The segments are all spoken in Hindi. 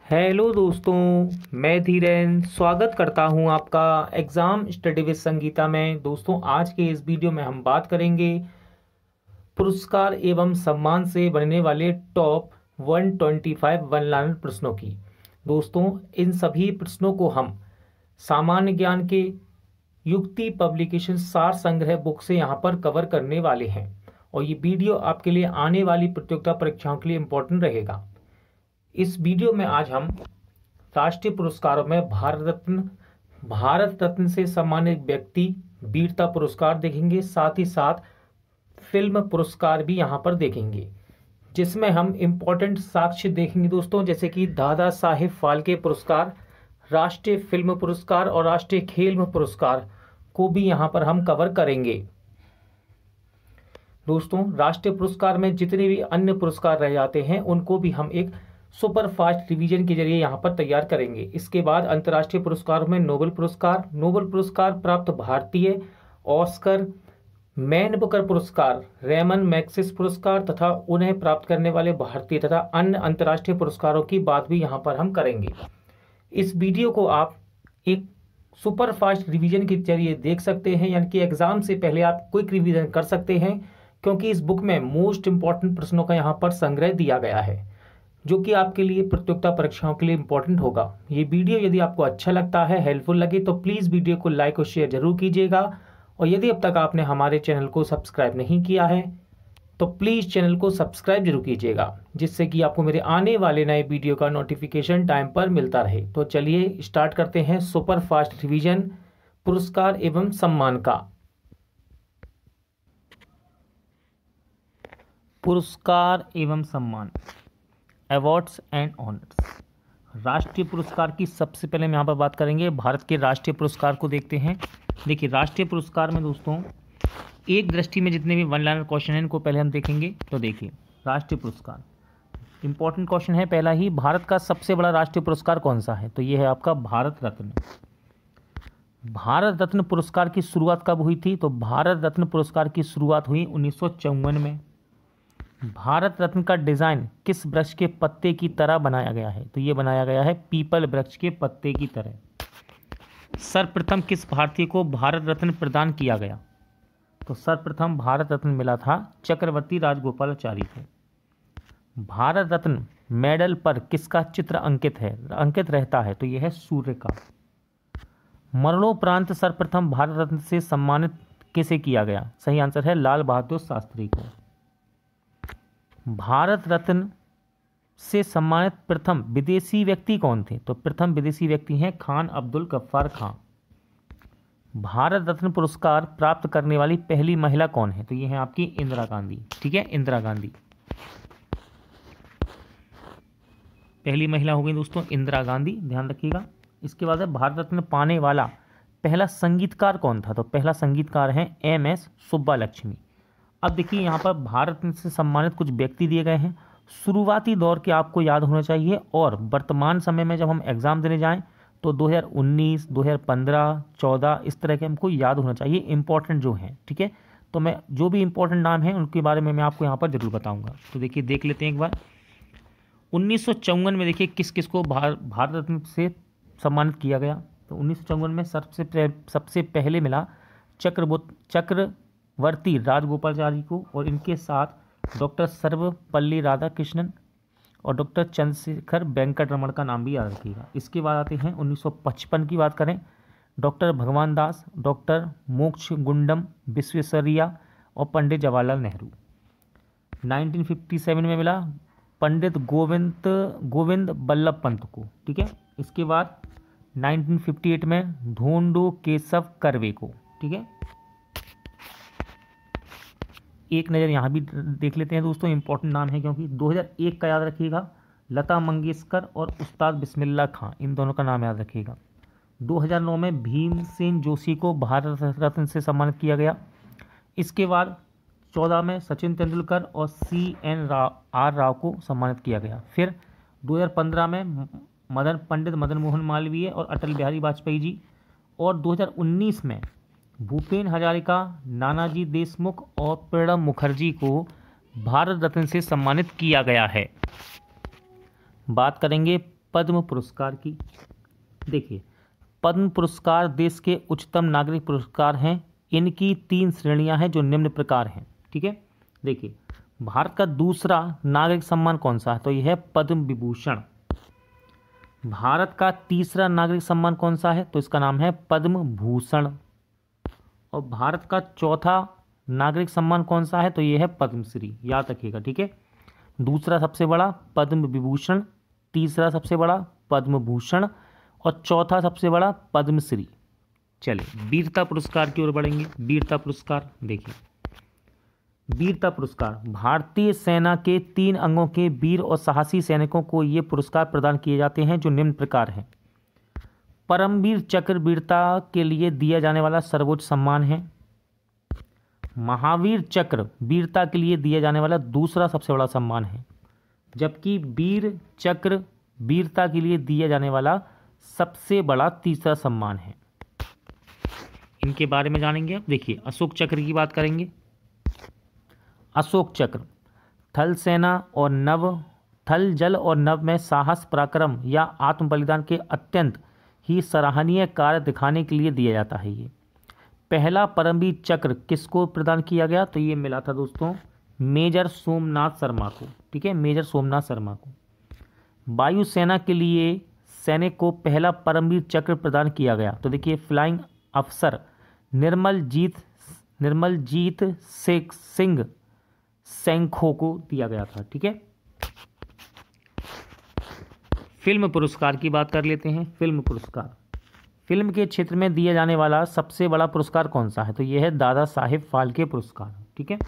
हेलो दोस्तों, मैं धीरेन स्वागत करता हूं आपका एग्ज़ाम स्टडी विद संगीता में। दोस्तों, आज के इस वीडियो में हम बात करेंगे पुरस्कार एवं सम्मान से बनने वाले टॉप 125 वन लाइनर प्रश्नों की। दोस्तों, इन सभी प्रश्नों को हम सामान्य ज्ञान के युक्ति पब्लिकेशन सार संग्रह बुक से यहाँ पर कवर करने वाले हैं और ये वीडियो आपके लिए आने वाली प्रतियोगिता परीक्षाओं के लिए इम्पोर्टेंट रहेगा। इस वीडियो में आज हम राष्ट्रीय पुरस्कारों में भारत रत्न से सम्मानित व्यक्ति वीरता पुरस्कार देखेंगे, साथ ही साथ फिल्म पुरस्कार भी यहाँ पर देखेंगे, जिसमें हम इम्पोर्टेंट साक्ष्य देखेंगे दोस्तों, जैसे कि दादा साहेब फाल्के पुरस्कार, राष्ट्रीय फिल्म पुरस्कार और राष्ट्रीय खेल पुरस्कार को भी यहाँ पर हम कवर करेंगे। दोस्तों, राष्ट्रीय पुरस्कार में जितने भी अन्य पुरस्कार रह जाते हैं उनको भी हम एक सुपर फास्ट रिवीजन के जरिए यहाँ पर तैयार करेंगे। इसके बाद अंतर्राष्ट्रीय पुरस्कारों में नोबेल पुरस्कार प्राप्त भारतीय, ऑस्कर, मैन बुकर पुरस्कार, रेमन मैग्सेसे पुरस्कार तथा उन्हें प्राप्त करने वाले भारतीय तथा अन्य अंतर्राष्ट्रीय पुरस्कारों की बात भी यहाँ पर हम करेंगे। इस वीडियो को आप एक सुपर फास्ट रिवीजन के जरिए देख सकते हैं, यानी कि एग्जाम से पहले आप क्विक रिवीजन कर सकते हैं, क्योंकि इस बुक में मोस्ट इंपॉर्टेंट प्रश्नों का यहाँ पर संग्रह दिया गया है, जो कि आपके लिए प्रतियोगिता परीक्षाओं के लिए इंपॉर्टेंट होगा। ये वीडियो यदि आपको अच्छा लगता है, हेल्पफुल लगे, तो प्लीज़ वीडियो को लाइक और शेयर जरूर कीजिएगा। और यदि अब तक आपने हमारे चैनल को सब्सक्राइब नहीं किया है तो प्लीज़ चैनल को सब्सक्राइब जरूर कीजिएगा, जिससे कि आपको मेरे आने वाले नए वीडियो का नोटिफिकेशन टाइम पर मिलता रहे। तो चलिए स्टार्ट करते हैं सुपर फास्ट रिवीजन पुरस्कार एवं सम्मान का। पुरस्कार एवं सम्मान, अवार्ड्स एंड ऑनर्स। राष्ट्रीय पुरस्कार की सबसे पहले हम यहाँ पर बात करेंगे। भारत के राष्ट्रीय पुरस्कार को देखते हैं। देखिए, राष्ट्रीय पुरस्कार में दोस्तों एक दृष्टि में जितने भी वन लाइनर क्वेश्चन हैं इनको पहले हम देखेंगे। तो देखिए, राष्ट्रीय पुरस्कार इंपॉर्टेंट क्वेश्चन है। पहला ही, भारत का सबसे बड़ा राष्ट्रीय पुरस्कार कौन सा है? तो ये है आपका भारत रत्न। भारत रत्न पुरस्कार की शुरुआत कब हुई थी? तो भारत रत्न पुरस्कार की शुरुआत हुई 1954 में। भारत रत्न का डिज़ाइन किस वृक्ष के पत्ते की तरह बनाया गया है? तो ये बनाया गया है पीपल वृक्ष के पत्ते की तरह। सर्वप्रथम किस भारतीय को भारत रत्न प्रदान किया गया? तो सर्वप्रथम भारत रत्न मिला था चक्रवर्ती राजगोपालाचारी को। भारत रत्न मेडल पर किसका चित्र अंकित रहता है? तो यह है सूर्य का। मरणोपरांत सर्वप्रथम भारत रत्न से सम्मानित किसे किया गया? सही आंसर है लाल बहादुर शास्त्री को। भारत रत्न से सम्मानित प्रथम विदेशी व्यक्ति कौन थे? तो प्रथम विदेशी व्यक्ति हैं खान अब्दुल गफ्फार खान। भारत रत्न पुरस्कार प्राप्त करने वाली पहली महिला कौन है? तो ये है आपकी इंदिरा गांधी। ठीक है, इंदिरा गांधी पहली महिला हो गई दोस्तों, इंदिरा गांधी, ध्यान रखिएगा। इसके बाद है भारत रत्न पाने वाला पहला संगीतकार कौन था? तो पहला संगीतकार है MS सुब्बालक्ष्मी। अब देखिए, यहाँ पर भारत रत्न से सम्मानित कुछ व्यक्ति दिए गए हैं। शुरुआती दौर के आपको याद होना चाहिए, और वर्तमान समय में जब हम एग्ज़ाम देने जाएं तो 2019, 2015, 14 इस तरह के हमको याद होना चाहिए, इंपॉर्टेंट जो हैं। ठीक है, तो मैं जो भी इंपॉर्टेंट नाम हैं उनके बारे में मैं आपको यहाँ पर जरूर बताऊँगा। तो देखिए, देख लेते हैं एक बार। 1954 में देखिए किस किस को भारत रत्न से सम्मानित किया गया? तो 1954 में सबसे पहले मिला चक्रवर्ती राजगोपालाचारी को, और इनके साथ डॉक्टर सर्वपल्ली राधाकृष्णन और डॉक्टर चंद्रशेखर वेंकट रमन का नाम भी याद रखिएगा। इसके बाद आते हैं 1955 की बात करें, डॉक्टर भगवान दास, डॉक्टर मोक्षगुंडम विश्वेश्वरैया और पंडित जवाहरलाल नेहरू। 1957 में मिला पंडित गोविंद बल्लभ पंत को। ठीक है, इसके बाद 1958 में धोंडो केशव कर्वे को। ठीक है, एक नज़र यहाँ भी देख लेते हैं दोस्तों, इंपॉर्टेंट नाम है क्योंकि 2001 का याद रखिएगा, लता मंगेशकर और उस्ताद बिस्मिल्लाह खां, इन दोनों का नाम याद रखिएगा। 2009 में भीमसेन जोशी को भारत रत्न से सम्मानित किया गया। इसके बाद 14 में सचिन तेंदुलकर और CN राव को सम्मानित किया गया। फिर 2015 में पंडित मदन मोहन मालवीय और अटल बिहारी वाजपेयी जी, और 2019 में भूपेन हजारिका, नानाजी देशमुख और प्रणब मुखर्जी को भारत रत्न से सम्मानित किया गया है। बात करेंगे पद्म पुरस्कार की। देखिए, पद्म पुरस्कार देश के उच्चतम नागरिक पुरस्कार हैं। इनकी 3 श्रेणियां हैं जो निम्न प्रकार हैं। ठीक है, देखिए, भारत का दूसरा नागरिक सम्मान कौन सा है? तो यह है पद्म विभूषण। भारत का तीसरा नागरिक सम्मान कौन सा है? तो इसका नाम है पद्म भूषण। और भारत का चौथा नागरिक सम्मान कौन सा है? तो यह है पद्मश्री। याद रखिएगा। ठीक है, दूसरा सबसे बड़ा पद्म विभूषण, तीसरा सबसे बड़ा पद्म भूषण और चौथा सबसे बड़ा पद्मश्री। चलिए, वीरता पुरस्कार की ओर बढ़ेंगे। वीरता पुरस्कार देखिए, वीरता पुरस्कार भारतीय सेना के 3 अंगों के वीर और साहसी सैनिकों को ये पुरस्कार प्रदान किए जाते हैं जो निम्न प्रकार हैं। परमवीर चक्र वीरता के लिए दिया जाने वाला सर्वोच्च सम्मान है। महावीर चक्र वीरता के लिए दिया जाने वाला दूसरा सबसे बड़ा सम्मान है, जबकि वीर चक्र वीरता के लिए दिया जाने वाला सबसे बड़ा तीसरा सम्मान है। इनके बारे में जानेंगे। अब देखिए, अशोक चक्र की बात करेंगे। अशोक चक्र थल सेना और थल जल और नभ में साहस, पराक्रम या आत्म बलिदान के अत्यंत ही सराहनीय कार्य दिखाने के लिए दिया जाता है। ये पहला परमवीर चक्र किसको प्रदान किया गया? तो ये मिला था दोस्तों मेजर सोमनाथ शर्मा को। ठीक है, मेजर सोमनाथ शर्मा को। वायुसेना के लिए सैनिक को पहला परमवीर चक्र प्रदान किया गया। तो देखिए, फ्लाइंग अफसर निर्मलजीत सिंह सैंखो को दिया गया था। ठीक है, फिल्म पुरस्कार की बात कर लेते हैं। फिल्म पुरस्कार फिल्म के क्षेत्र में दिया जाने वाला सबसे बड़ा पुरस्कार कौन सा है? तो यह है दादा साहेब फाल्के पुरस्कार। ठीक है,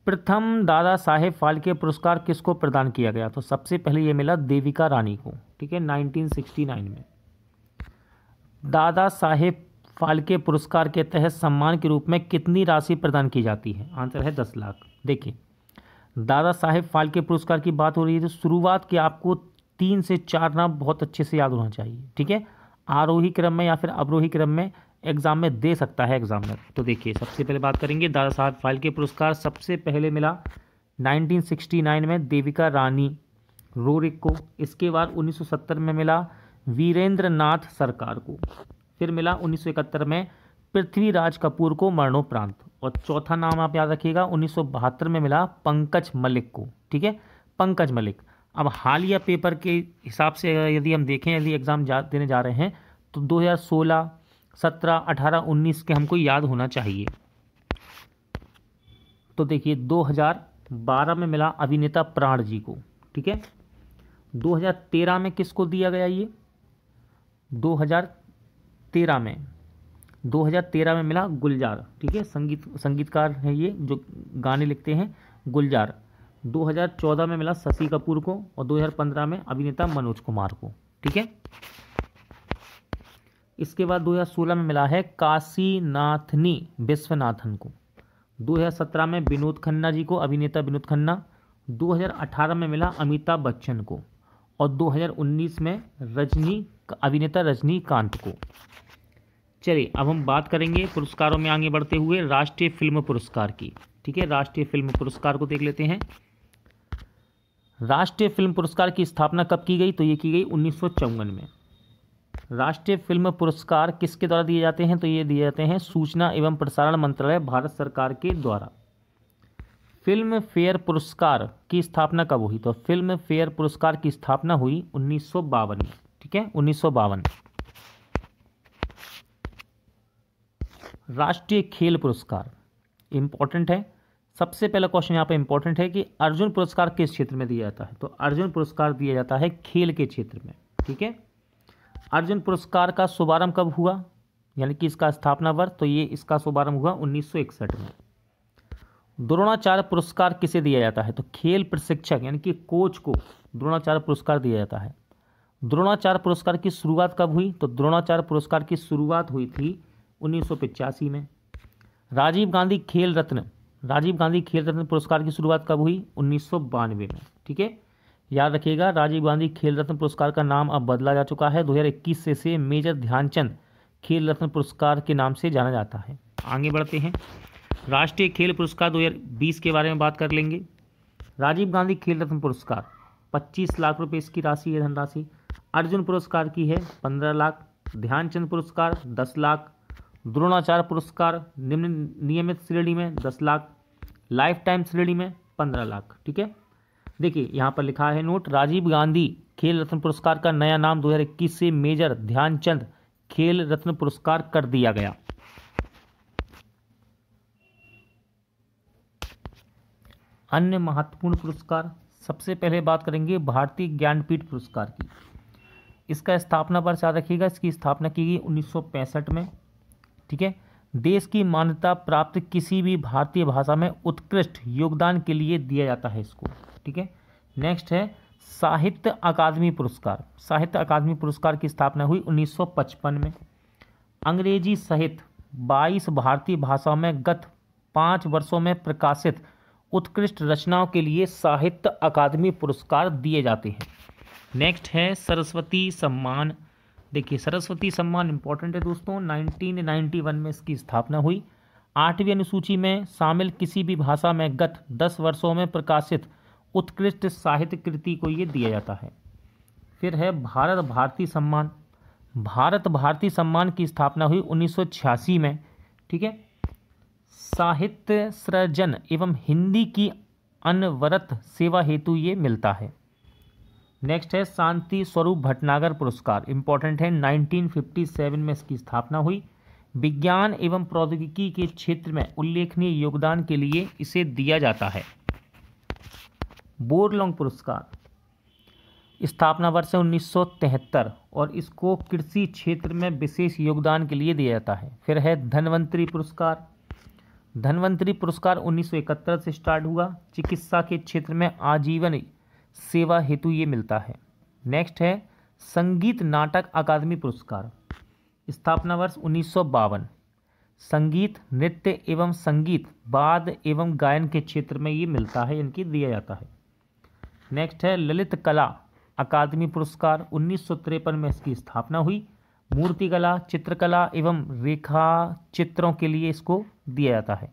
प्रथम दादा साहेब फाल्के पुरस्कार किसको प्रदान किया गया? तो सबसे पहले ये मिला देविका रानी को। ठीक है, 1969 में। दादा साहेब फाल्के पुरस्कार के तहत सम्मान के रूप में कितनी राशि प्रदान की जाती है? आंसर है 10 लाख। देखिए, दादा साहेब फाल्के पुरस्कार की बात हो रही है तो शुरुआत के आपको 3 से 4 नाम बहुत अच्छे से याद होना चाहिए। ठीक है, आरोही क्रम में या फिर अवरोही क्रम में एग्जाम में दे सकता है एग्जामिनर। तो देखिए, सबसे पहले बात करेंगे दादा साहेब फाल्के पुरस्कार सबसे पहले मिला 1969 में देविका रानी रोरिक को। इसके बाद 1970 में मिला वीरेंद्र नाथ सरकार को। फिर मिला 1971 में पृथ्वीराज कपूर को मरणोपरांत। और चौथा नाम आप याद रखिएगा, 1972 में मिला पंकज मलिक को। ठीक है, पंकज मलिक। अब हालिया पेपर के हिसाब से यदि हम देखें, यदि एग्ज़ाम देने जा रहे हैं तो 2016, 17, 18, 19 के हमको याद होना चाहिए। तो देखिए, 2012 में मिला अभिनेता प्राण जी को। ठीक है, 2013 में किसको दिया गया? ये 2013 में मिला गुलजार। ठीक है, संगीतकार है ये जो गाने लिखते हैं, गुलजार। 2014 में मिला शशि कपूर को और 2015 में अभिनेता मनोज कुमार को। ठीक है, इसके बाद 2016 में मिला है काशीनाथनी विश्वनाथन को। 2017 में विनोद खन्ना जी को, अभिनेता विनोद खन्ना। 2018 में मिला अमिताभ बच्चन को और 2019 में अभिनेता रजनीकांत को। चलिए, अब हम बात करेंगे पुरस्कारों में आगे बढ़ते हुए राष्ट्रीय फिल्म पुरस्कार की। ठीक है, राष्ट्रीय फिल्म पुरस्कार को देख लेते हैं। राष्ट्रीय फिल्म पुरस्कार की स्थापना कब की गई? तो ये की गई 1954 में। राष्ट्रीय फिल्म पुरस्कार किसके द्वारा दिए जाते हैं? तो ये दिए जाते हैं सूचना एवं प्रसारण मंत्रालय, भारत सरकार के द्वारा। फिल्म फेयर पुरस्कार की स्थापना कब हुई? तो फिल्म फेयर पुरस्कार की स्थापना हुई 1952 में। ठीक है, 1952। राष्ट्रीय खेल पुरस्कार इंपॉर्टेंट है। सबसे पहला क्वेश्चन यहाँ पे इंपॉर्टेंट है कि अर्जुन पुरस्कार किस क्षेत्र में दिया जाता है? तो अर्जुन पुरस्कार दिया जाता है खेल के क्षेत्र में। ठीक है, अर्जुन पुरस्कार का शुभारंभ कब हुआ, यानी कि इसका स्थापना वर्ष? तो ये इसका शुभारंभ हुआ 1961 में। द्रोणाचार्य पुरस्कार किसे दिया जाता है? तो खेल प्रशिक्षक यानी कि कोच को द्रोणाचार्य पुरस्कार दिया जाता है। द्रोणाचार्य पुरस्कार की शुरुआत कब हुई? तो द्रोणाचार्य पुरस्कार की शुरुआत हुई थी 1985 में। राजीव गांधी खेल रत्न पुरस्कार की शुरुआत कब हुई? 1992 में। ठीक है, याद रखिएगा, राजीव गांधी खेल रत्न पुरस्कार का नाम अब बदला जा चुका है। 2021 से इसे मेजर ध्यानचंद खेल रत्न पुरस्कार के नाम से जाना जाता है। आगे बढ़ते हैं, राष्ट्रीय खेल पुरस्कार 2020 के बारे में बात कर लेंगे। राजीव गांधी खेल रत्न पुरस्कार 25 लाख रुपए इसकी राशि है, धनराशि। अर्जुन पुरस्कार की है 15 लाख, ध्यानचंद पुरस्कार 10 लाख, द्रोणाचार्य पुरस्कार निम्न नियमित श्रेणी में 10 लाख, लाइफ टाइम श्रेणी में 15 लाख। ठीक है, देखिए यहाँ पर लिखा है नोट, राजीव गांधी खेल रत्न पुरस्कार का नया नाम 2021 से मेजर ध्यानचंद खेल रत्न पुरस्कार कर दिया गया। अन्य महत्वपूर्ण पुरस्कार, सबसे पहले बात करेंगे भारतीय ज्ञानपीठ पुरस्कार की। इसका स्थापना वर्ष याद रखिएगा, इसकी स्थापना की गई 1965 में। ठीक है, देश की मान्यता प्राप्त किसी भी भारतीय भाषा में उत्कृष्ट योगदान के लिए दिया जाता है इसको। ठीक है, नेक्स्ट है साहित्य अकादमी पुरस्कार। साहित्य अकादमी पुरस्कार की स्थापना हुई 1955 में। अंग्रेजी सहित 22 भारतीय भाषाओं में गत 5 वर्षों में प्रकाशित उत्कृष्ट रचनाओं के लिए साहित्य अकादमी पुरस्कार दिए जाते हैं। नेक्स्ट है सरस्वती सम्मान। देखिए सरस्वती सम्मान इंपॉर्टेंट है दोस्तों, 1991 में इसकी स्थापना हुई। 8वीं अनुसूची में शामिल किसी भी भाषा में गत 10 वर्षों में प्रकाशित उत्कृष्ट साहित्य कृति को ये दिया जाता है। फिर है भारत भारती सम्मान। भारत भारती सम्मान की स्थापना हुई 1986 में। ठीक है, साहित्य सृजन एवं हिंदी की अनवरत सेवा हेतु ये मिलता है। नेक्स्ट है शांति स्वरूप भटनागर पुरस्कार, इंपॉर्टेंट है, 1957 में इसकी स्थापना हुई। विज्ञान एवं प्रौद्योगिकी के क्षेत्र में उल्लेखनीय योगदान के लिए इसे दिया जाता है। बोरलॉन्ग पुरस्कार, स्थापना वर्ष है 1973 और इसको कृषि क्षेत्र में विशेष योगदान के लिए दिया जाता है। फिर है धन्वंतरी पुरस्कार। धन्वंतरी पुरस्कार 1971 से स्टार्ट हुआ, चिकित्सा के क्षेत्र में आजीवन सेवा हेतु ये मिलता है। नेक्स्ट है संगीत नाटक अकादमी पुरस्कार, स्थापना वर्ष 1952। संगीत, नृत्य एवं संगीत वाद्य एवं गायन के क्षेत्र में ये मिलता है, इनकी दिया जाता है। नेक्स्ट है ललित कला अकादमी पुरस्कार, 1953 में इसकी स्थापना हुई। मूर्तिकला, चित्रकला एवं रेखा चित्रों के लिए इसको दिया जाता है।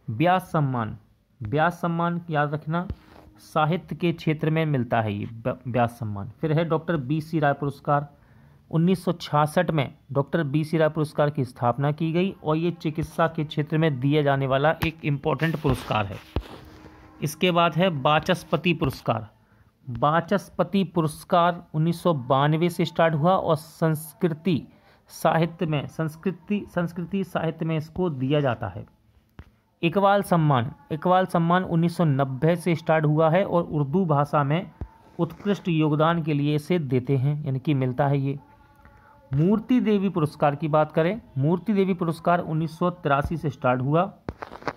व्यास सम्मान, व्यास सम्मान याद रखना, साहित्य के क्षेत्र में मिलता है ये व्यास सम्मान। फिर है डॉक्टर BC राय पुरस्कार, 1966 में डॉक्टर BC राय पुरस्कार की स्थापना की गई और ये चिकित्सा के क्षेत्र में दिया जाने वाला एक इम्पोर्टेंट पुरस्कार है। इसके बाद है वाचस्पति पुरस्कार। वाचस्पति पुरस्कार 1992 से स्टार्ट हुआ और संस्कृति साहित्य में इसको दिया जाता है। इकबाल सम्मान, इकबाल सम्मान 1990 से स्टार्ट हुआ है और उर्दू भाषा में उत्कृष्ट योगदान के लिए इसे देते हैं, यानी कि मिलता है ये। मूर्ति देवी पुरस्कार की बात करें, मूर्ति देवी पुरस्कार 1983 से स्टार्ट हुआ।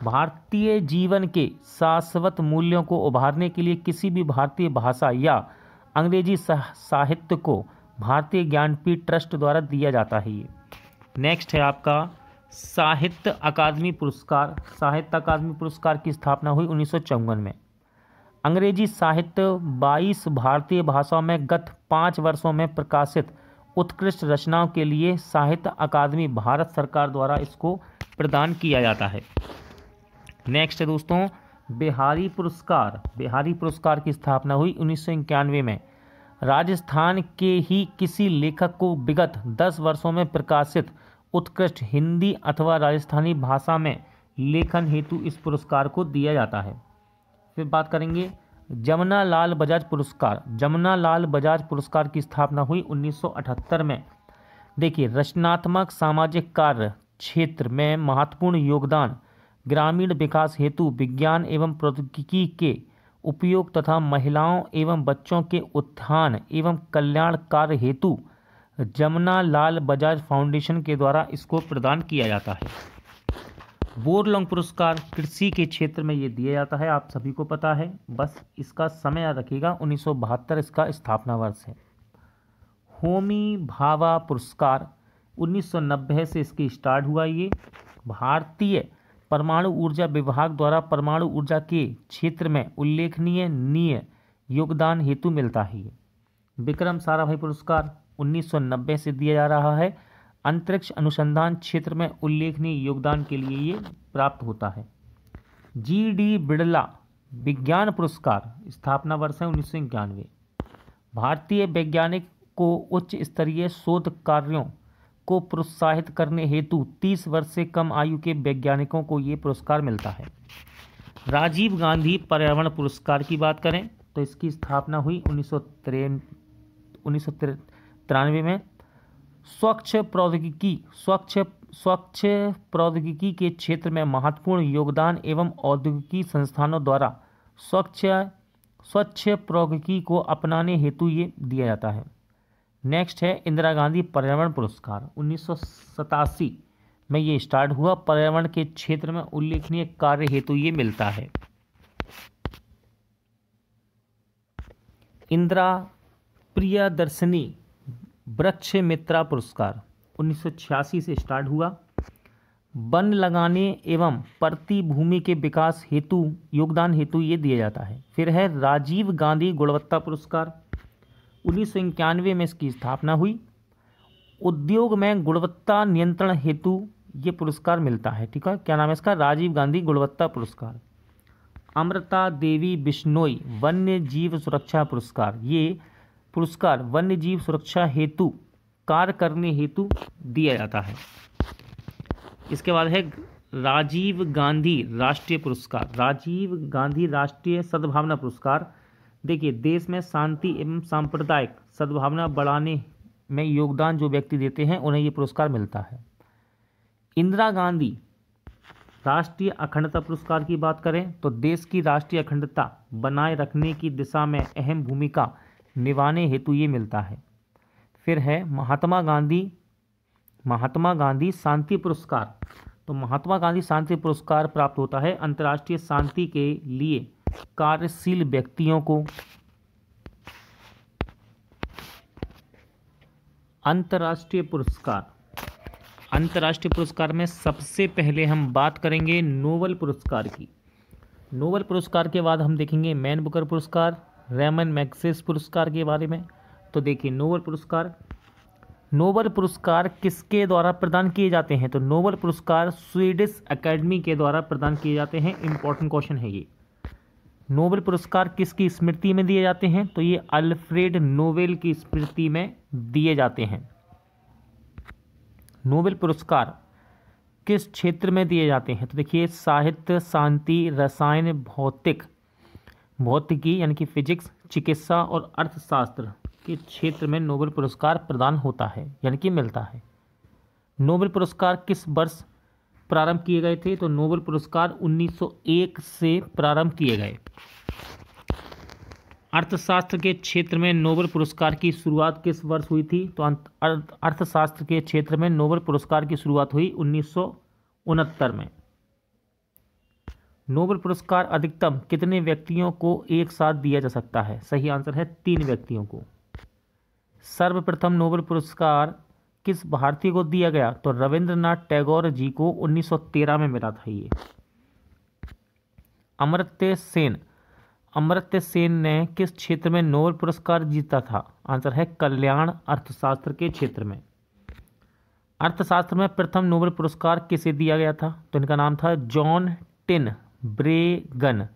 भारतीय जीवन के शाश्वत मूल्यों को उभारने के लिए किसी भी भारतीय भाषा या अंग्रेजी साहित्य को भारतीय ज्ञानपीठ ट्रस्ट द्वारा दिया जाता है ये। नेक्स्ट है आपका साहित्य अकादमी पुरस्कार। साहित्य अकादमी पुरस्कार की स्थापना हुई 1954 में। अंग्रेजी साहित्य 22 भारतीय भाषाओं में गत 5 वर्षों में प्रकाशित उत्कृष्ट रचनाओं के लिए साहित्य अकादमी भारत सरकार द्वारा इसको प्रदान किया जाता है। नेक्स्ट है दोस्तों बिहारी पुरस्कार। बिहारी पुरस्कार की स्थापना हुई 1991 में। राजस्थान के ही किसी लेखक को विगत 10 वर्षों में प्रकाशित उत्कृष्ट हिंदी अथवा राजस्थानी भाषा में लेखन हेतु इस पुरस्कार को दिया जाता है। फिर बात करेंगे जमुना लाल बजाज पुरस्कार। जमुना लाल बजाज पुरस्कार की स्थापना हुई 1978 में। देखिए रचनात्मक सामाजिक कार्य क्षेत्र में महत्वपूर्ण योगदान, ग्रामीण विकास हेतु विज्ञान एवं प्रौद्योगिकी के उपयोग तथा महिलाओं एवं बच्चों के उत्थान एवं कल्याण कार्य हेतु जमुना लाल बजाज फाउंडेशन के द्वारा इसको प्रदान किया जाता है। बोरलॉन्ग पुरस्कार कृषि के क्षेत्र में ये दिया जाता है, आप सभी को पता है, बस इसका समय याद रखिएगा, 1972 इसका स्थापना वर्ष है। होमी भाभा पुरस्कार 1990 से इसकी स्टार्ट हुआ। ये भारतीय परमाणु ऊर्जा विभाग द्वारा परमाणु ऊर्जा के क्षेत्र में उल्लेखनीय योगदान हेतु मिलता है। ये विक्रम साराभाई पुरस्कार 1990 से दिया जा रहा है। अंतरिक्ष अनुसंधान क्षेत्र में उल्लेखनीय योगदान के लिए ये प्राप्त होता है। GD विज्ञान पुरस्कार स्थापना वर्ष है 1991। भारतीय वैज्ञानिक को उच्च स्तरीय शोध कार्यों को प्रोत्साहित करने हेतु 30 वर्ष से कम आयु के वैज्ञानिकों को ये पुरस्कार मिलता है। राजीव गांधी पर्यावरण पुरस्कार की बात करें तो इसकी स्थापना हुई 1993 में। स्वच्छ प्रौद्योगिकी के क्षेत्र में महत्वपूर्ण योगदान एवं औद्योगिकी संस्थानों द्वारा स्वच्छ प्रौद्योगिकी को अपनाने हेतु ये दिया जाता है। नेक्स्ट है इंदिरा गांधी पर्यावरण पुरस्कार। 1987 में ये स्टार्ट हुआ। पर्यावरण के क्षेत्र में उल्लेखनीय कार्य हेतु ये मिलता है। इंदिरा प्रियदर्शनी वृक्ष मित्रा पुरस्कार 1986 से स्टार्ट हुआ। वन लगाने एवं प्रति भूमि के विकास हेतु योगदान हेतु ये दिया जाता है। फिर है राजीव गांधी गुणवत्ता पुरस्कार। 1991 में इसकी स्थापना हुई। उद्योग में गुणवत्ता नियंत्रण हेतु ये पुरस्कार मिलता है। ठीक है, क्या नाम है इसका? राजीव गांधी गुणवत्ता पुरस्कार। अमृता देवी बिश्नोई वन्य जीव सुरक्षा पुरस्कार। ये पुरस्कार वन्य जीव सुरक्षा हेतु कार्य करने हेतु दिया जाता है। इसके बाद है राजीव गांधी राष्ट्रीय पुरस्कार। राजीव गांधी राष्ट्रीय सद्भावना पुरस्कार। देखिए, देश में शांति एवं सांप्रदायिक सद्भावना बढ़ाने में योगदान जो व्यक्ति देते हैं उन्हें ये पुरस्कार मिलता है। इंदिरा गांधी राष्ट्रीय अखंडता पुरस्कार की बात करें तो देश की राष्ट्रीय अखंडता बनाए रखने की दिशा में अहम भूमिका निभाने हेतु ये मिलता है। फिर है महात्मा गांधी शांति पुरस्कार। तो महात्मा गांधी शांति पुरस्कार प्राप्त होता है अंतर्राष्ट्रीय शांति के लिए कार्यशील व्यक्तियों को। अंतर्राष्ट्रीय पुरस्कार में सबसे पहले हम बात करेंगे नोबेल पुरस्कार की। नोबेल पुरस्कार के बाद हम देखेंगे मैन बुकर पुरस्कार, रेमन मैग्सेसे पुरस्कार के बारे में। तो देखिए, नोबेल पुरस्कार किसके द्वारा प्रदान किए जाते हैं? तो नोबेल पुरस्कार स्वीडिश एकेडमी के द्वारा प्रदान किए जाते हैं। इंपॉर्टेंट क्वेश्चन है ये। नोबेल पुरस्कार किसकी स्मृति में दिए जाते हैं? तो ये अल्फ्रेड नोबेल की स्मृति में दिए जाते हैं। नोबेल पुरस्कार किस क्षेत्र में दिए जाते हैं? तो देखिए, साहित्य, शांति, रसायन, भौतिकी यानी कि फिजिक्स, चिकित्सा और अर्थशास्त्र के क्षेत्र में नोबेल पुरस्कार प्रदान होता है यानी कि मिलता है। नोबेल पुरस्कार किस वर्ष प्रारंभ किए गए थे? तो नोबेल पुरस्कार 1901 से प्रारंभ किए गए। अर्थशास्त्र के क्षेत्र में नोबेल पुरस्कार की शुरुआत किस वर्ष हुई थी? तो अर्थशास्त्र के क्षेत्र में नोबेल पुरस्कार की शुरुआत हुई 1969 में। नोबेल पुरस्कार अधिकतम कितने व्यक्तियों को एक साथ दिया जा सकता है? सही आंसर है 3 व्यक्तियों को। सर्वप्रथम नोबेल पुरस्कार किस भारतीय को दिया गया? तो रविंद्रनाथ टैगोर जी को 1913 में मिला था ये। अमर्त्य सेन ने किस क्षेत्र में नोबेल पुरस्कार जीता था? आंसर है कल्याण अर्थशास्त्र के क्षेत्र में। अर्थशास्त्र में प्रथम नोबेल पुरस्कार किसे दिया गया था? तो इनका नाम था जॉन टिनब्रेगन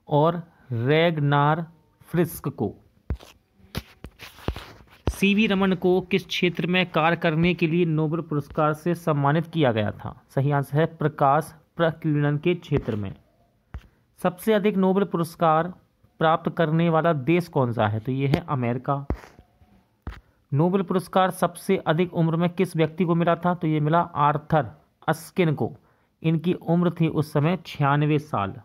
और रैगनार फ्रिस्क को। सीवी रमन को किस क्षेत्र में कार्य करने के लिए नोबेल पुरस्कार से सम्मानित किया गया था? सही आंसर है प्रकाश प्रकीर्णन के क्षेत्र में। सबसे अधिक नोबेल पुरस्कार प्राप्त करने वाला देश कौन सा है? तो ये है अमेरिका। नोबेल पुरस्कार सबसे अधिक उम्र में किस व्यक्ति को मिला था? तो ये मिला आर्थर अस्किन को। इनकी उम्र थी उस समय 96 साल।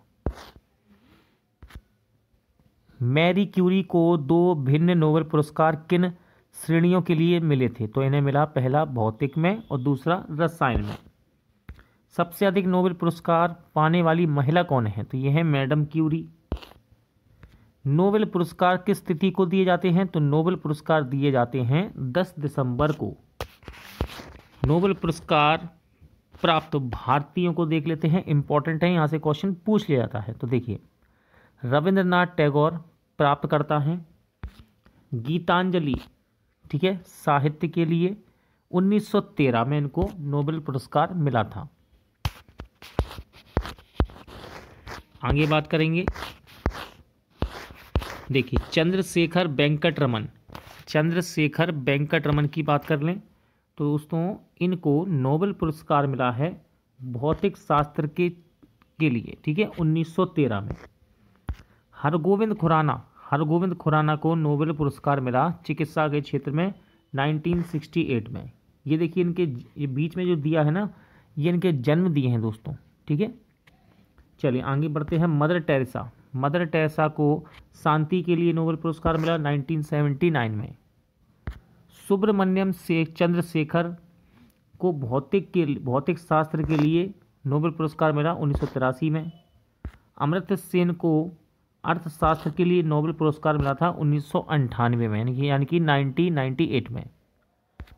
मैरी क्यूरी को 2 भिन्न नोबेल पुरस्कार किन श्रेणियों के लिए मिले थे? तो इन्हें मिला पहला भौतिक में और दूसरा रसायन में। सबसे अधिक नोबेल पुरस्कार पाने वाली महिला कौन है? तो यह है मैडम क्यूरी। नोबेल पुरस्कार किस तिथि को दिए जाते हैं? तो नोबेल पुरस्कार दिए जाते हैं 10 दिसंबर को। नोबेल पुरस्कार प्राप्त भारतीयों को देख लेते हैं। इंपॉर्टेंट है, यहाँ से क्वेश्चन पूछ लिया जाता है। तो देखिए, रविंद्रनाथ टैगोर प्राप्त करता है। गीतांजलि, ठीक है, साहित्य के लिए 1913 में इनको नोबेल पुरस्कार मिला था। आगे बात करेंगे देखिए चंद्रशेखर वेंकट रमन की बात कर लें तो दोस्तों इनको नोबेल पुरस्कार मिला है भौतिक शास्त्र के लिए, ठीक है, 1913 में। हरगोविंद खुराना को नोबेल पुरस्कार मिला चिकित्सा के क्षेत्र में 1968 में। ये देखिए इनके ये बीच में जो दिया है ना, ये इनके जन्म दिए हैं दोस्तों, ठीक है। चलिए आगे बढ़ते हैं। मदर टेरेसा को शांति के लिए नोबेल पुरस्कार मिला 1979 में। सुब्रमण्यम से चंद्रशेखर को भौतिक शास्त्र के लिए नोबेल पुरस्कार मिला 1983 में। अमर्त्य सेन को अर्थशास्त्र के लिए नोबेल पुरस्कार मिला था 1998 में, यानी कि 1998 में।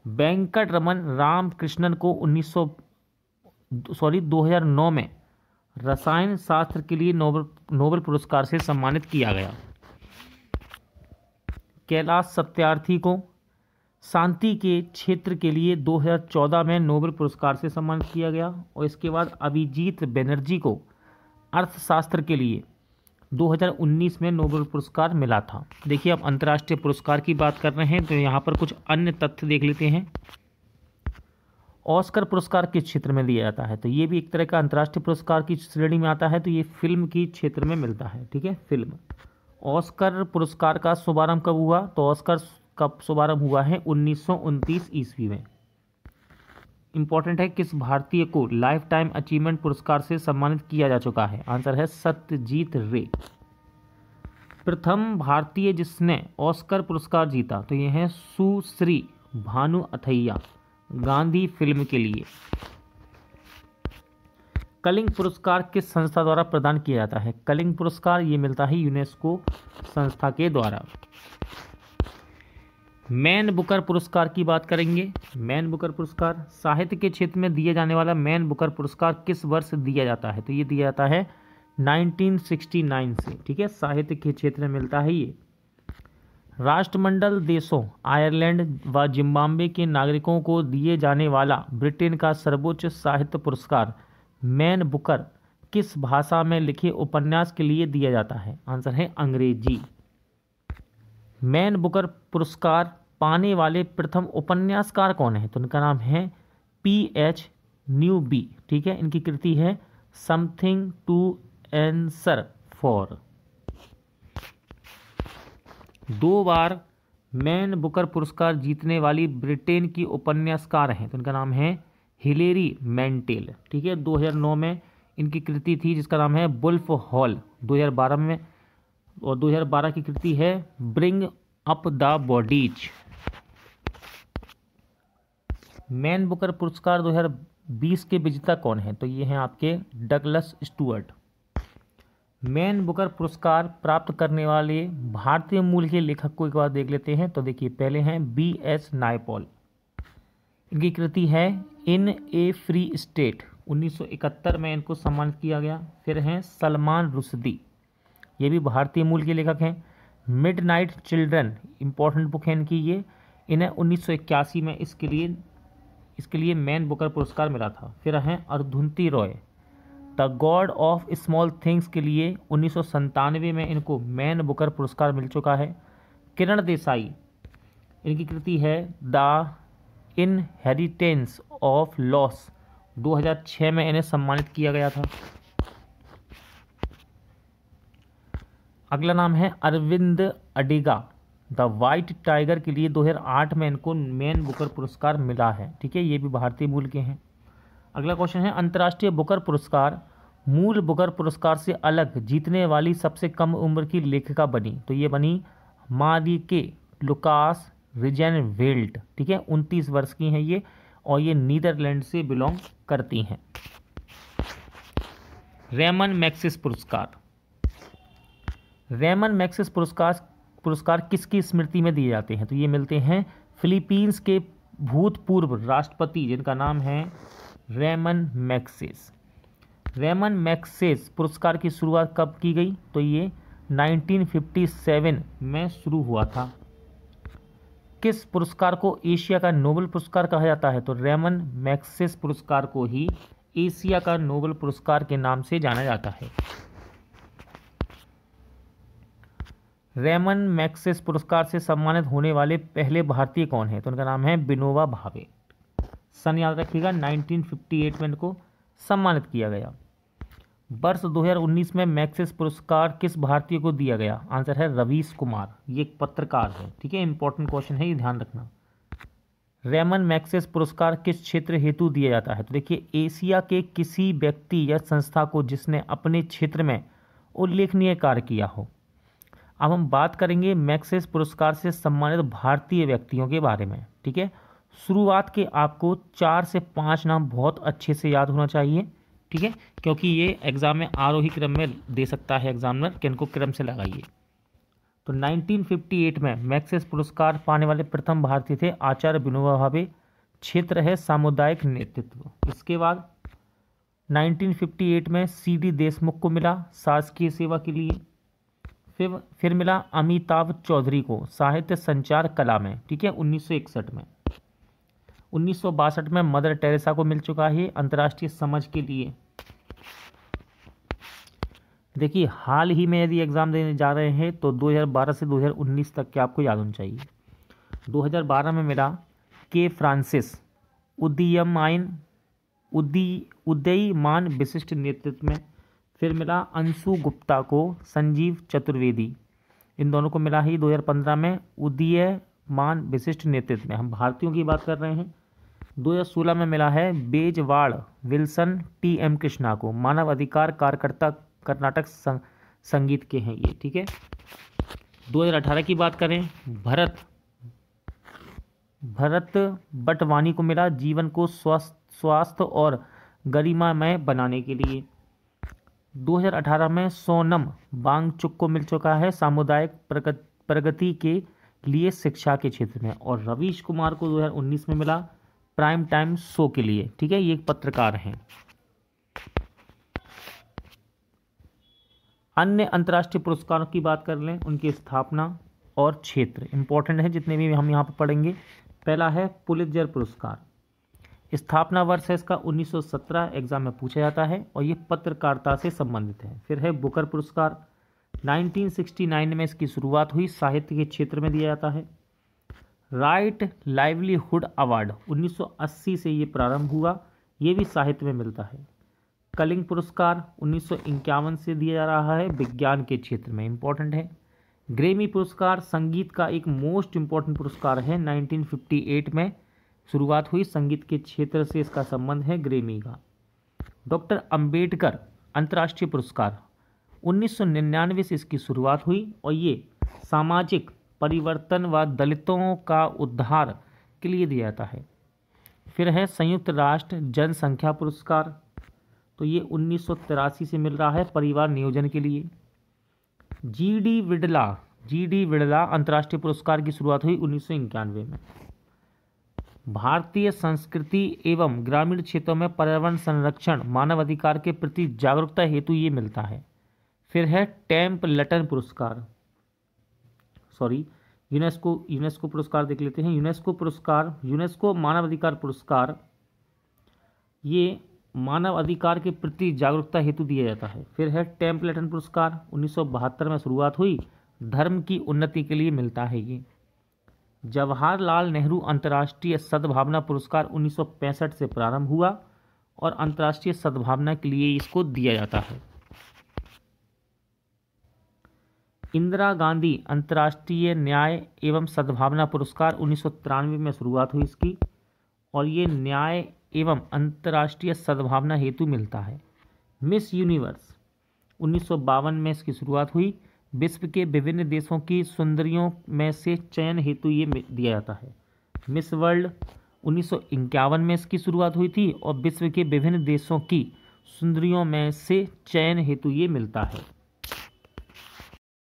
वेंकट रमन रामकृष्णन को 2009 में रसायन शास्त्र के लिए नोबेल पुरस्कार से सम्मानित किया गया। कैलाश सत्यार्थी को शांति के क्षेत्र के लिए 2014 में नोबेल पुरस्कार से सम्मानित किया गया। और इसके बाद अभिजीत बनर्जी को अर्थशास्त्र के लिए 2019 में नोबेल पुरस्कार मिला था। देखिए अब अंतर्राष्ट्रीय पुरस्कार की बात कर रहे हैं तो यहाँ पर कुछ अन्य तथ्य देख लेते हैं। ऑस्कर पुरस्कार किस क्षेत्र में दिया जाता है, तो ये भी एक तरह का अंतर्राष्ट्रीय पुरस्कार की श्रेणी में आता है। तो ये फिल्म की क्षेत्र में मिलता है, ठीक है, फिल्म। ऑस्कर पुरस्कार का शुभारंभ कब हुआ, तो ऑस्कर का शुभारंभ हुआ है 1929 ईस्वी में। इंपॉर्टेंट है, किस भारतीय को लाइफ टाइम अचीवमेंट पुरस्कार से सम्मानित किया जा चुका है, आंसर है सत्यजीत रे। प्रथम भारतीय जिसने ऑस्कर पुरस्कार जीता तो ये है सुश्री भानु अथैया, गांधी फिल्म के लिए। कलिंग पुरस्कार किस संस्था द्वारा प्रदान किया जाता है, कलिंग पुरस्कार ये मिलता है यूनेस्को संस्था के द्वारा। मैन बुकर पुरस्कार की बात करेंगे। मैन बुकर पुरस्कार साहित्य के क्षेत्र में दिए जाने वाला मैन बुकर पुरस्कार किस वर्ष दिया जाता है, तो ये दिया जाता है 1969 से, ठीक है, साहित्य के क्षेत्र में मिलता है ये। राष्ट्रमंडल देशों आयरलैंड व जिम्बाब्वे के नागरिकों को दिए जाने वाला ब्रिटेन का सर्वोच्च साहित्य पुरस्कार मैन बुकर किस भाषा में लिखे उपन्यास के लिए दिया जाता है, आंसर है अंग्रेजी। मैन बुकर पुरस्कार पाने वाले प्रथम उपन्यासकार कौन है, तो उनका नाम है P.H. न्यूबी, ठीक है। इनकी कृति है समथिंग टू आंसर फॉर। 2 बार मैन बुकर पुरस्कार जीतने वाली ब्रिटेन की उपन्यासकार हैं, तो इनका नाम है हिलेरी मैंटेल, ठीक है। 2009 में इनकी कृति थी जिसका नाम है वुल्फ हॉल 2012 में, और 2012 की कृति है bring up the bodies. Man Booker पुरस्कार 2020 के विजेता कौन है, तो ये हैं आपके डगलस स्टुअर्ट। मैन बुकर पुरस्कार प्राप्त करने वाले भारतीय मूल के लेखक को एक बार देख लेते हैं। तो देखिए पहले हैं B.S. नायपॉल, इनकी कृति है इन ए फ्री स्टेट, 1971 में इनको सम्मानित किया गया। फिर हैं सलमान रुश्दी, ये भी भारतीय मूल के लेखक हैं। मिडनाइट चिल्ड्रन इंपॉर्टेंट बुक है इनकी ये, इन्हें 1981 में इसके लिए मैन बुकर पुरस्कार मिला था। फिर हैं Arundhati Roy, the God of small things के लिए 1997 में इनको मैन बुकर पुरस्कार मिल चुका है। किरण देसाई, इनकी कृति है द इनहेरिटेंस ऑफ लॉस, 2006 में इन्हें सम्मानित किया गया था। अगला नाम है Arvind Adiga, the white tiger के लिए 2008 में इनको मैन बुकर पुरस्कार मिला है, ठीक है, ये भी भारतीय मूल के हैं। अगला क्वेश्चन है अंतर्राष्ट्रीय बुकर पुरस्कार मूल बुकर पुरस्कार से अलग जीतने वाली सबसे कम उम्र की लेखिका बनी, तो ये बनी मारिके लुकास रिजेनवेल्ट, ठीक है, 29 वर्ष की हैं ये, और ये नीदरलैंड से बिलोंग करती हैं। रेमन मैग्सेसे पुरस्कार किसकी स्मृति में दिए जाते हैं, तो ये मिलते हैं फिलीपींस के भूतपूर्व राष्ट्रपति जिनका नाम है रेमन मैग्सेसे। रेमन मैग्सेसे पुरस्कार की शुरुआत कब की गई, तो ये 1957 में शुरू हुआ था। किस पुरस्कार को एशिया का नोबेल पुरस्कार कहा जाता है, तो रेमन मैग्सेसे पुरस्कार को ही एशिया का नोबेल पुरस्कार के नाम से जाना जाता है। रेमन मैग्सेस पुरस्कार से सम्मानित होने वाले पहले भारतीय कौन है? तो उनका नाम है विनोबा भावे। सन याद रखिएगा, 1958 में इनको सम्मानित किया गया। वर्ष 2019 में मैग्सेस पुरस्कार किस भारतीय को दिया गया? आंसर है रवीश कुमार। ये एक पत्रकार है, ठीक है, इंपॉर्टेंट क्वेश्चन है, ये ध्यान रखना। रेमन मैग्सेस पुरस्कार किस क्षेत्र हेतु दिया जाता है? तो देखिए, एशिया के किसी व्यक्ति या संस्था को जिसने अपने क्षेत्र में उल्लेखनीय कार्य किया हो। अब हम बात करेंगे मैग्सेस पुरस्कार से सम्मानित भारतीय व्यक्तियों के बारे में, ठीक है। शुरुआत के आपको 4 से 5 नाम बहुत अच्छे से याद होना चाहिए, ठीक है, क्योंकि ये एग्जाम में आरोही क्रम में दे सकता है एग्जामिनर कि इनको क्रम से लगाइए। तो 1958 में मैग्सेस पुरस्कार पाने वाले प्रथम भारतीय थे आचार्य विनोबा भावे। क्षेत्र है सामुदायिक नेतृत्व। इसके बाद 1958 में CD देशमुख को मिला शासकीय सेवा के लिए। फिर मिला अमिताभ चौधरी को साहित्य संचार कला में, ठीक है, 1961 में। 1962 में मदर टेरेसा को मिल चुका है अंतर्राष्ट्रीय समझ के लिए। देखिए, हाल ही में यदि एग्जाम देने जा रहे हैं तो 2012 से 2019 तक के आपको याद होना चाहिए। 2012 में मिला के फ्रांसिस उदीयमान विशिष्ट नेतृत्व में। फिर मिला अंशु गुप्ता को संजीव चतुर्वेदी, इन दोनों को मिला ही 2015 में उदीयमान विशिष्ट नेतृत्व में। हम भारतीयों की बात कर रहे हैं। 2016 में मिला है बेजवाड़ विल्सन TM कृष्णा को, मानव अधिकार कार्यकर्ता, कर्नाटक संगीत के हैं ये, ठीक है। 2018 की बात करें, भरत बटवानी को मिला जीवन को स्वस्थ और गरिमामय बनाने के लिए। 2018 में सोनम वांगचुक को मिल चुका है सामुदायिक प्रगति के लिए शिक्षा के क्षेत्र में। और रवीश कुमार को 2019 में मिला प्राइम टाइम शो के लिए, ठीक है, ये एक पत्रकार हैं। अन्य अंतर्राष्ट्रीय पुरस्कारों की बात कर लें, उनकी स्थापना और क्षेत्र इंपॉर्टेंट है, जितने भी हम यहाँ पर पढ़ेंगे। पहला है पुलित्जर पुरस्कार। स्थापना वर्ष है इसका 1917, एग्जाम में पूछा जाता है, और ये पत्रकारिता से संबंधित है। फिर है बुकर पुरस्कार, 1969 में इसकी शुरुआत हुई, साहित्य के क्षेत्र में दिया जाता है। राइट लाइवलीहुड अवार्ड 1980 से ये प्रारंभ हुआ, ये भी साहित्य में मिलता है। कलिंग पुरस्कार 1951 से दिया जा रहा है, विज्ञान के क्षेत्र में, इंपॉर्टेंट है। ग्रेमी पुरस्कार संगीत का एक मोस्ट इंपॉर्टेंट पुरस्कार है, 1958 में शुरुआत हुई, संगीत के क्षेत्र से इसका संबंध है ग्रेमी का। डॉक्टर अंबेडकर अंतर्राष्ट्रीय पुरस्कार 1999 से इसकी शुरुआत हुई, और ये सामाजिक परिवर्तन व दलितों का उद्धार के लिए दिया जाता है। फिर है संयुक्त राष्ट्र जनसंख्या पुरस्कार, तो ये 1983 से मिल रहा है परिवार नियोजन के लिए। GD विड़ला अंतर्राष्ट्रीय पुरस्कार की शुरुआत हुई 1991 में। भारतीय संस्कृति एवं ग्रामीण क्षेत्रों में पर्यावरण संरक्षण, मानव अधिकार के प्रति जागरूकता हेतु ये मिलता है। फिर है टेम्पल्टन पुरस्कार, यूनेस्को पुरस्कार देख लेते हैं। यूनेस्को मानवाधिकार पुरस्कार, ये मानव अधिकार के प्रति जागरूकता हेतु दिया जाता है। फिर है टेम्पल्टन पुरस्कार, 1972 में शुरुआत हुई, धर्म की उन्नति के लिए मिलता है ये। जवाहरलाल नेहरू अंतर्राष्ट्रीय सद्भावना पुरस्कार 1965 से प्रारंभ हुआ, और अंतर्राष्ट्रीय सद्भावना के लिए इसको दिया जाता है। इंदिरा गांधी अंतर्राष्ट्रीय न्याय एवं सद्भावना पुरस्कार 1993 में शुरुआत हुई इसकी, और ये न्याय एवं अंतर्राष्ट्रीय सद्भावना हेतु मिलता है। मिस यूनिवर्स 1952 में इसकी शुरुआत हुई, विश्व के विभिन्न देशों की सुंदरियों में से चयन हेतु ये दिया जाता है। मिस वर्ल्ड 1951 में इसकी शुरुआत हुई थी, और विश्व के विभिन्न देशों की सुंदरियों में से चयन हेतु ये मिलता है।